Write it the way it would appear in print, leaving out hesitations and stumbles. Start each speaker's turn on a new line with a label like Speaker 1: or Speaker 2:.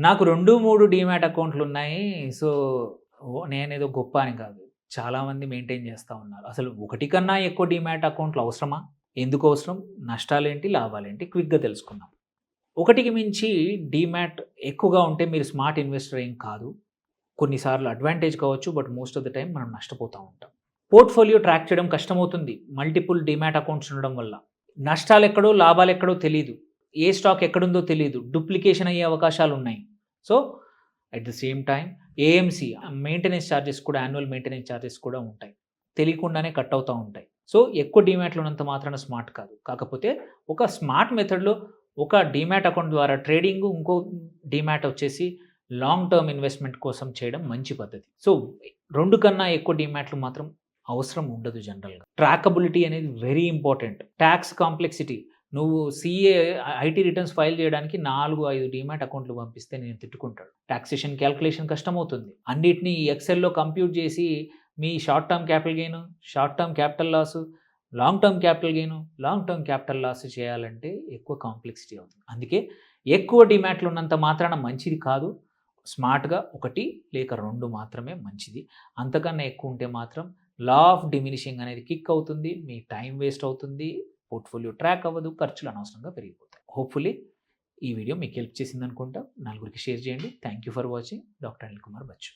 Speaker 1: నాకు 2, 3 డీమ్యాట్ అకౌంట్లున్నాయి. సో, నేనేదో గొప్ప అని కాదు. చాలామంది మెయింటైన్ చేస్తా ఉన్నారు. అసలు ఒకటి కన్నా ఎక్కువ డీమ్యాట్ అకౌంట్‌లు అవసరమా? ఎందుకు అవసరం? నష్టాలేంటి? లాభాలేంటి? క్విక్‌గా తెలుసుకుందాం. ఒకటికి మించి డీమ్యాట్ ఎక్కువగా ఉంటే మీరు స్మార్ట్ ఇన్వెస్టర్ ఏం కాదు. కొన్నిసార్లు అడ్వాంటేజ్ కావచ్చు. But most of the time మనం నష్టపోతా ఉంటాం. పోర్ట్‌ఫోలియో ట్రాక్ చేయడం కష్టమవుతుంది. మల్టిపుల్ డీమ్యాట్ అకౌంట్స్ ఉండడం వల్ల. నష్టాలెక్కడో, లాభాలెక్కడో తెలీదు. ఏ స్టాక్ ఎక్కడుందో తెలీదు. డూప్లికేషన్ అయ్యే అవకాశాలున్నాయి. So, at the same time AMC maintenance charges కూడా యాన్యువల్ మెయింటెనెన్స్ చార్జెస్ కూడా ఉంటాయి. తెలియకుండానే కట్ అవుతా ఉంటాయి. సో, ఎక్కువ డీమ్యాట్‌లు ఉన్నంత మాత్రాన స్మార్ట్ కాదు. కాకపోతే ఒక స్మార్ట్ మెథడ్‌లో ఒక డీమ్యాట్ అకౌంట్ ద్వారా ట్రేడింగు, ఇంకో డీమ్యాట్ వచ్చేసి లాంగ్ టర్మ్ ఇన్వెస్ట్‌మెంట్ కోసం చేయడం మంచి పద్ధతి. సో, 2 కన్నా ఎక్కువ డీమ్యాట్‌లు మాత్రం అవసరం ఉండదు జనరల్‌గా. ట్రాకబిలిటీ అనేది వెరీ ఇంపార్టెంట్. టాక్స్ కాంప్లెక్సిటీ నువ్వు సీఏ ఐటీ రిటర్న్స్ ఫైల్ చేయడానికి 4, 5 డీమ్యాట్ అకౌంట్‌లు పంపిస్తే నేను తిట్టుకుంటాడు. టాక్సేషన్ క్యాలిక్యులేషన్ కష్టమవుతుంది. అన్నిటిని ఎక్సెల్‌లో కంప్యూట్ చేసి మీ short term capital gain, short term capital loss, long term capital gain, long term capital loss చేయాలంటే ఎక్కువ కాంప్లెక్సిటీ అవుతుంది. అందుకే ఎక్కువ డీమ్యాట్‌లు ఉన్నంత మాత్రాన మంచిది కాదు. స్మార్ట్‌గా 1 లేక 2 మాత్రమే మంచిది. అంతకన్నా ఎక్కువ ఉంటే మాత్రం లా ఆఫ్ డిమినిషింగ్ అనేది కిక్ అవుతుంది. మీ టైం వేస్ట్ అవుతుంది. పోర్ట్‌ఫోలియో ట్రాక్ అవ్వదు. ఖర్చులు అనవసరంగా పెరిగిపోతాయి. హోప్‌ఫుల్లీ ఈ వీడియో మీకు హెల్ప్ చేసిందనుకుంటా. నలుగురికి షేర్ చేయండి. Thank you for watching. Doctor Anil Kumar Bachu.